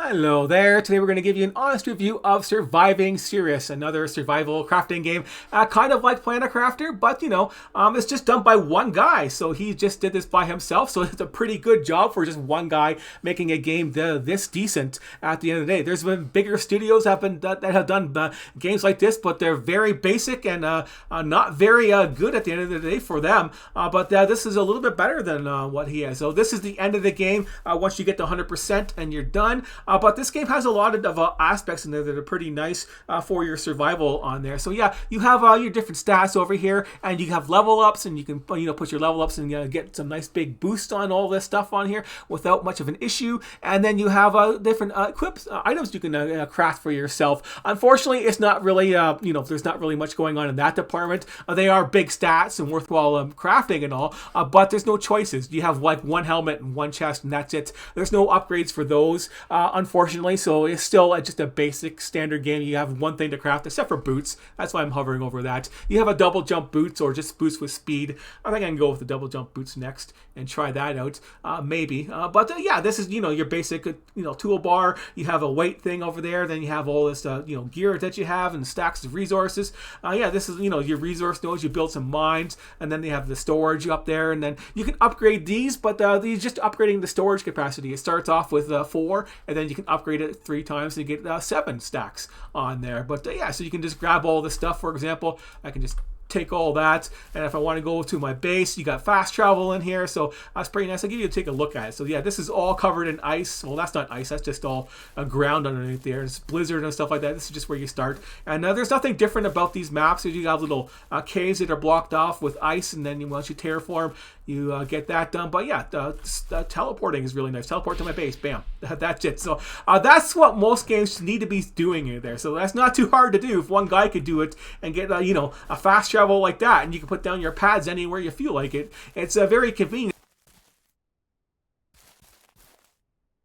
Hello there. Today we're going to give you an honest review of Surviving Ceres, another survival crafting game, kind of like Planet Crafter, but it's just done by one guy. So he just did this by himself. So it's a pretty good job for just one guy making a game this decent. At the end of the day, there's been bigger studios that have done games like this, but they're very basic and not very good at the end of the day for them. But this is a little bit better than what he has. So this is the end of the game once you get to 100% and you're done. But this game has a lot of aspects in there that are pretty nice for your survival on there. So yeah, you have your different stats over here, and you have level ups, and you can put your level ups and get some nice big boosts on all this stuff on here without much of an issue. And then you have different items you can craft for yourself. Unfortunately, it's not really there's not really much going on in that department. They are big stats and worthwhile crafting and all, but there's no choices. You have like one helmet and one chest, and that's it. There's no upgrades for those. Unfortunately, so it's still just a basic standard game. You have one thing to craft, except for boots. That's why I'm hovering over that. You have a double jump boots or just boots with speed. I think I can go with the double jump boots next and try that out, maybe. But yeah, this is your basic toolbar. You have a weight thing over there. Then you have all this gear that you have and stacks of resources. Yeah, this is your resource nodes. You build some mines, and then they have the storage up there, and then you can upgrade these. But these just upgrading the storage capacity. It starts off with 4, and then you can upgrade it 3 times to get 7 stacks on there. But yeah, so you can just grab all this stuff. For example, I can just take all that, and if I want to go to my base, you got fast travel in here, so that's pretty nice. I'll give you take a look at it. So yeah, this is all covered in ice. Well, that's not ice, that's just all ground underneath there. It's blizzard and stuff like that. This is just where you start, and there's nothing different about these maps. You have little caves that are blocked off with ice, and then once you terraform, you get that done. But yeah, teleporting is really nice. Teleport to my base, bam, that's it. So that's what most games need to be doing in there. So that's not too hard to do. If one guy could do it and get a fast travel like that, and you can put down your pads anywhere you feel like it, it's very convenient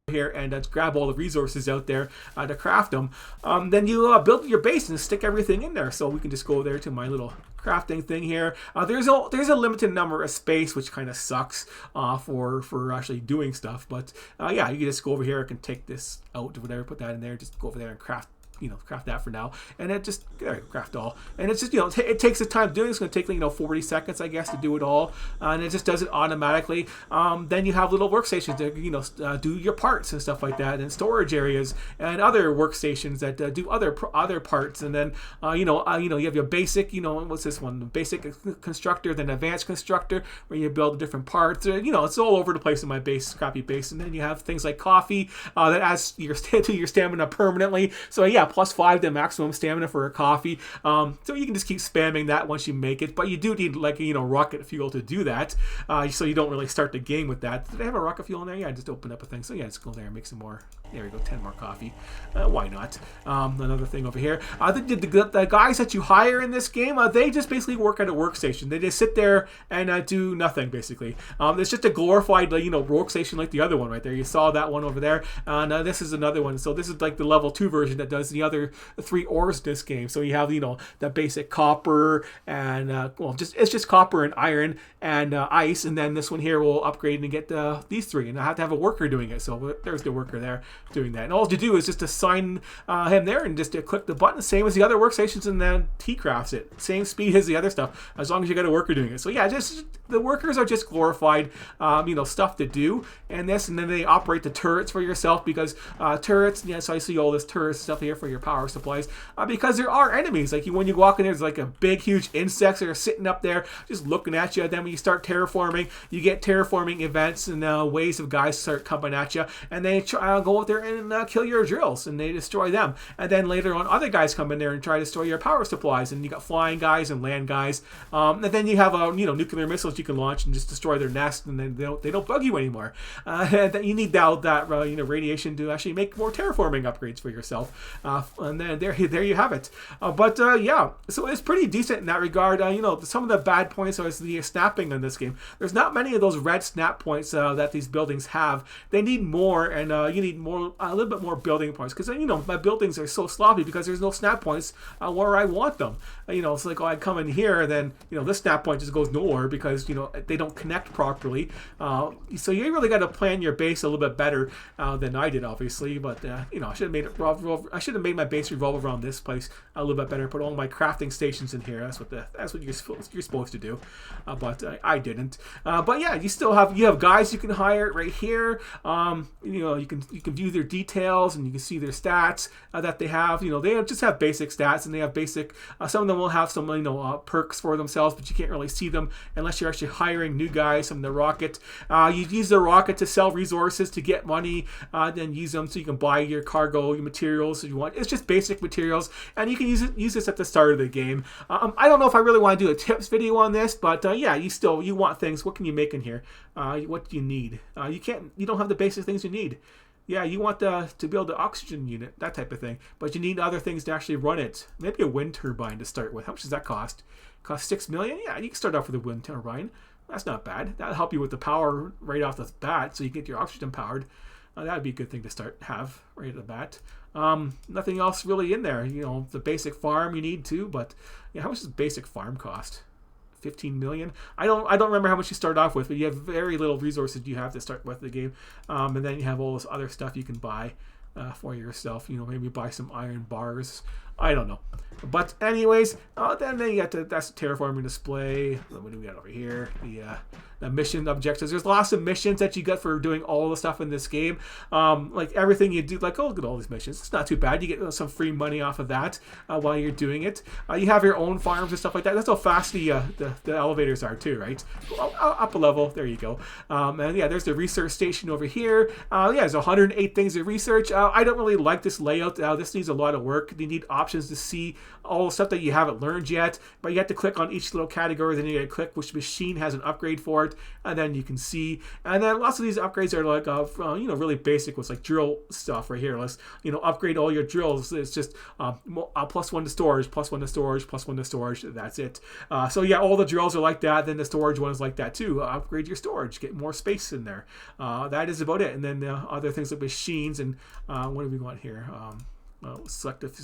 here, and grab all the resources out there to craft them. Then you build your base and stick everything in there. So we can just go there to my little crafting thing here. There's a limited number of space, which kind of sucks for actually doing stuff. But yeah, you can just go over here. I can take this out or whatever, put that in there, just go over there and craft that for now, and it just craft all, and it's just it takes the time doing. It's going to take 40 seconds, I guess, to do it all, and it just does it automatically. Then you have little workstations that do your parts and stuff like that, and storage areas and other workstations that do other parts, and then you have your basic what's this one, basic constructor, then advanced constructor, where you build different parts. It's all over the place in my base, crappy base, and then you have things like coffee that adds your stamina permanently. So yeah, +5 to maximum stamina for a coffee. So you can just keep spamming that once you make it, but you do need rocket fuel to do that. So you don't really start the game with that. Did I have a rocket fuel in there? Yeah, I just opened up a thing. So yeah, let's go there and make some more. There we go, 10 more coffee. Why not? Another thing over here. The guys that you hire in this game, they just basically work at a workstation. They just sit there and do nothing, basically. It's just a glorified workstation like the other one right there. You saw that one over there. This is another one. So this is like the level 2 version that does the other 3 ores in this game. So you have the basic copper and it's just copper and iron and ice, and then this one here will upgrade and get these 3, and I have to have a worker doing it. So there's the worker there doing that, and all you do is just assign him there and just click the button, same as the other workstations, and then he crafts it, same speed as the other stuff, as long as you got a worker doing it. So yeah, just the workers are just glorified stuff to do, and then they operate the turrets for yourself, because turrets, so I see all this turret stuff here for your power supplies, because there are enemies. Like when you walk in there, there's like a big huge insects that are sitting up there just looking at you. Then when you start terraforming, you get terraforming events, and waves of guys start coming at you, and they try go out there and kill your drills, and they destroy them. And then later on, other guys come in there and try to destroy your power supplies, and you got flying guys and land guys, and then you have nuclear missiles you can launch and just destroy their nest, and then they don't bug you anymore. And you need that radiation to actually make more terraforming upgrades for yourself, and then there you have it. But yeah, so it's pretty decent in that regard. Some of the bad points are the snapping in this game. There's not many of those red snap points that these buildings have. They need more, and you need a little bit more building points, because my buildings are so sloppy because there's no snap points where I want them. It's like, I come in here, and then this snap point just goes nowhere because because, you know, they don't connect properly. So you really got to plan your base a little bit better than I did, obviously. But you know, I should have made my base revolve around this place a little bit better. Put all my crafting stations in here. That's what you're supposed to do. But I didn't. But yeah, you have guys you can hire right here. You know, you can view their details and you can see their stats that they have. You know, they just have basic stats and they have basic. Some of them will have some, you know, perks for themselves, but you can't really see them unless you're actually hiring new guys from the rocket. You use the rocket to sell resources to get money, then use them so you can buy your cargo, your materials if you want. It's just basic materials, and you can use this at the start of the game. I don't know if I really want to do a tips video on this, but yeah, you want things. What can you make in here? What do you need? You don't have the basic things you need. Yeah, you want to build the oxygen unit, that type of thing. But you need other things to actually run it. Maybe a wind turbine to start with. How much does that cost? Cost 6 million? Yeah, you can start off with a wind turbine. That's not bad. That'll help you with the power right off the bat, so you get your oxygen powered. That would be a good thing to have right at the bat. Nothing else really in there. You know, the basic farm you need too, but yeah, how much does basic farm cost? 15 million. I don't remember how much you start off with, but you have very little resources you have to start with the game, and then you have all this other stuff you can buy for yourself. You know, maybe buy some iron bars. I don't know, but anyways, then you got that's the terraforming display. What do we got over here? The mission objectives. There's lots of missions that you get for doing all the stuff in this game. Like everything you do, like, oh, look at all these missions. It's not too bad. You get some free money off of that while you're doing it. You have your own farms and stuff like that. That's how fast the elevators are too, right? Up a level. There you go. And yeah, there's the research station over here. Yeah, there's 108 things to research. I don't really like this layout. This needs a lot of work. You need options to see all the stuff that you haven't learned yet, but you have to click on each little category, then you got to click which machine has an upgrade for it, and then you can see. And then lots of these upgrades are like you know, really basic ones, like drill stuff right here. Let's, you know, upgrade all your drills. It's just +1 to storage, +1 to storage, +1 to storage. That's it. So yeah, all the drills are like that. Then the storage one is like that too. Upgrade your storage, get more space in there. That is about it. And then other things like machines and what do we want here? Selective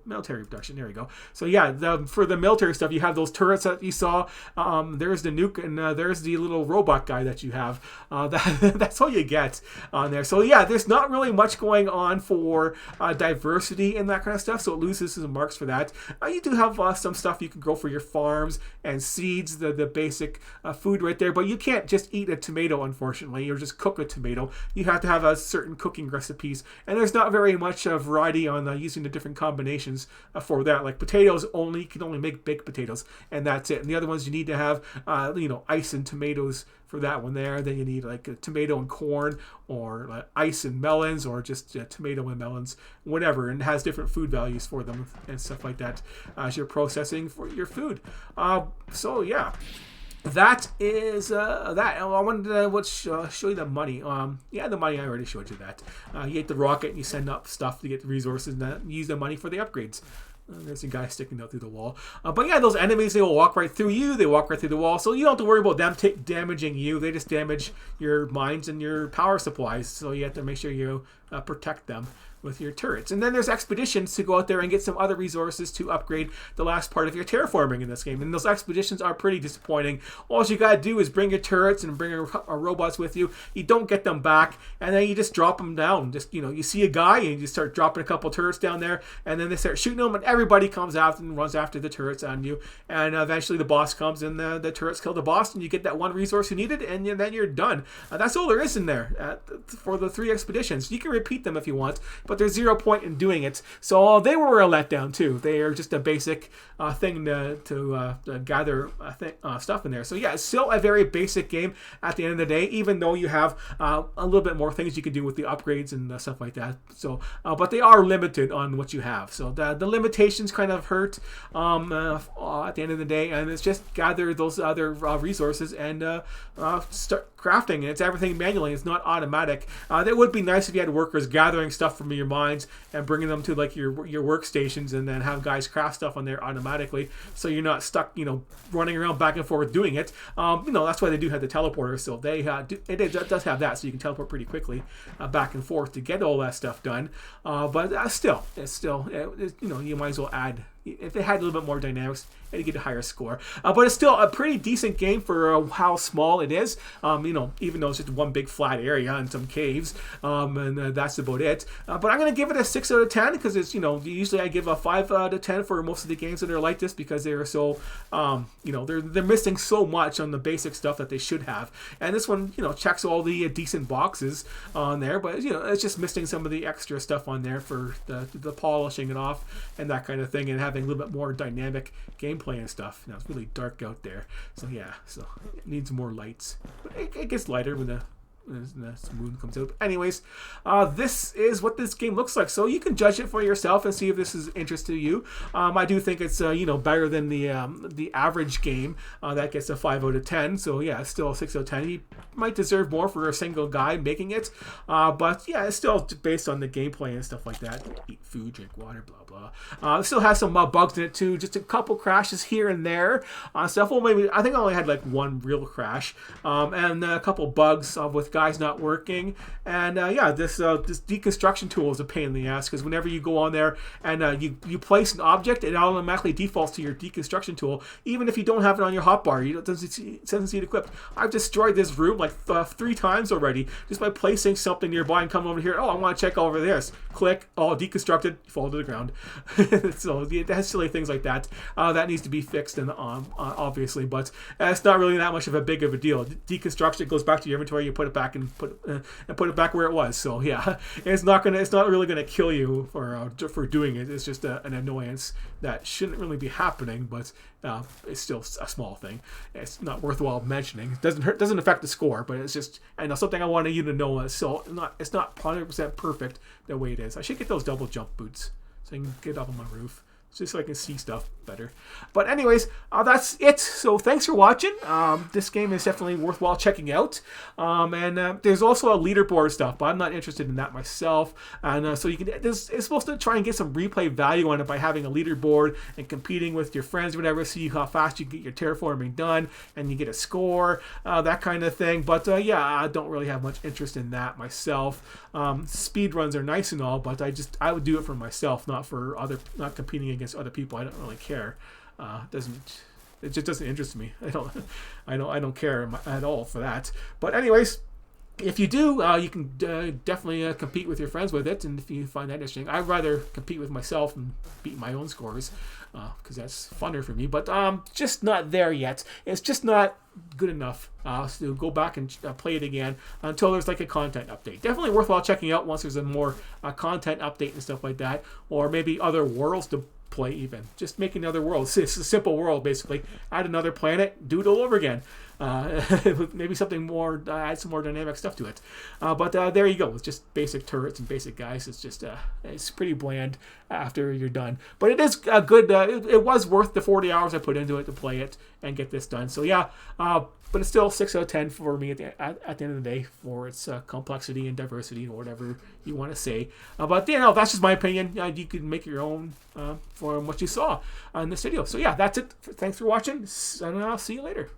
military production. There we go. So yeah, for the military stuff, you have those turrets that you saw. There's the nuke, and there's the little robot guy that you have. That's all you get on there. So yeah, there's not really much going on for diversity and that kind of stuff. So it loses some marks for that. You do have some stuff you can grow for your farms and seeds, the basic food right there. But you can't just eat a tomato, unfortunately, or just cook a tomato. You have to have a certain cooking recipes, and there's not very much variety on using the different combinations for that. Like potatoes, you can only make baked potatoes, and that's it. And the other ones you need to have, you know, ice and tomatoes for that one there. Then you need like a tomato and corn, or like ice and melons, or just tomato and melons, whatever. And it has different food values for them and stuff like that as you're processing for your food. So yeah. That is that. I wanted to show you the money. Yeah, the money, I already showed you that. You get the rocket and you send up stuff to get the resources, and then use the money for the upgrades. There's a guy sticking out through the wall. But yeah, those enemies, they will walk right through you. They walk right through the wall. So you don't have to worry about them damaging you. They just damage your mines and your power supplies. So you have to make sure you protect them with your turrets. And then there's expeditions to go out there and get some other resources to upgrade the last part of your terraforming in this game. And those expeditions are pretty disappointing. All you gotta do is bring your turrets and bring your robots with you. You don't get them back, and then you just drop them down. Just, you know, you see a guy and you start dropping a couple turrets down there, and then they start shooting them, and everybody comes out and runs after the turrets on you. And eventually the boss comes, and the turrets kill the boss, and you get that one resource you needed, and then you're done. That's all there is in there for the 3 expeditions. You can repeat them if you want, but there's 0 point in doing it. So they were a letdown too. They are just a basic thing to gather stuff in there. So yeah, it's still a very basic game at the end of the day, even though you have a little bit more things you can do with the upgrades and stuff like that. So, but they are limited on what you have. So the limitations kind of hurt at the end of the day, and it's just gather those other resources and start crafting. And it's everything manually. It's not automatic. That would be nice if you had workers gathering stuff from your mines and bringing them to like your workstations, and then have guys craft stuff on there automatically, so you're not stuck, you know, running around back and forth doing it. You know, that's why they do have the teleporters. So they it does have that, so you can teleport pretty quickly back and forth to get all that stuff done. But it's still, you know, you might as well add. If they had a little bit more dynamics, to get a higher score. But it's still a pretty decent game for how small it is. Even though it's just one big flat area and some caves, and that's about it. But I'm going to give it a 6 out of 10 because it's, usually I give a 5 out of 10 for most of the games that are like this because they're so, they're missing so much on the basic stuff that they should have. And this one, checks all the decent boxes on there, but it's just missing some of the extra stuff on there for the polishing it off and that kind of thing, and having a little bit more dynamic gameplay and stuff. It's really dark out there, so yeah, so it needs more lights. But it gets lighter when the moon comes out. But anyways, this is what this game looks like, so you can judge it for yourself and see if this is interest to you. I do think it's better than the average game that gets a 5 out of 10. So yeah, it's still a 6 out of 10. He might deserve more for a single guy making it, but yeah, it's still based on the gameplay and stuff like that. Eat food, drink water, blah blah. It still has some bugs in it too, just a couple crashes here and there stuff. Well, maybe I think I only had like one real crash, and a couple bugs with guys not working. And yeah, this deconstruction tool is a pain in the ass, because whenever you go on there and you place an object, it automatically defaults to your deconstruction tool, even if you don't have it on your hotbar. It doesn't see it equipped. I've destroyed this room like 3 times already just by placing something nearby and coming over here. Oh, I want to check over this. Click. Oh, deconstructed. Fall to the ground. So it has silly things like that. That needs to be fixed, and obviously, but it's not really that much of a big of a deal. Deconstruction goes back to your inventory. You put it back and put it back where it was. So yeah, it's not really gonna kill you for doing it. It's just an annoyance that shouldn't really be happening, but it's still a small thing. It's not worthwhile mentioning. It doesn't affect the score, but it's just something I wanted you to know. So it's not 100% perfect the way it is. I should get those double jump boots so I can get up on my roof, just so I can see stuff better. But anyways, that's it. So thanks for watching. This game is definitely worthwhile checking out. And there's also a leaderboard stuff, but I'm not interested in that myself. And so it's supposed to try and get some replay value on it by having a leaderboard and competing with your friends or whatever, see how fast you get your terraforming done and you get a score, that kind of thing. But yeah, I don't really have much interest in that myself. Speed runs are nice and all, but I would do it for myself, not competing against other people. I don't really care. It just doesn't interest me. I don't care at all for that. But anyways, if you do, you can definitely compete with your friends with it, and if you find that interesting. I'd rather compete with myself and beat my own scores, because that's funner for me. But just not there yet. It's just not good enough to go back and play it again until there's like a content update. Definitely worthwhile checking out once there's a more content update and stuff like that, or maybe other worlds to play. Even just make another world. It's a simple world, basically. Add another planet, do it all over again. Maybe something more, add some more dynamic stuff to it. But there you go. It's just basic turrets and basic guys. It's just it's pretty bland after you're done. But it is good. It was worth the 40 hours I put into it to play it and get this done. So yeah, but it's still 6 out of 10 for me at the end of the day for its complexity and diversity, or whatever you want to say. But that's just my opinion. You can make your own from what you saw in this video. So yeah, that's it. Thanks for watching, and I'll see you later.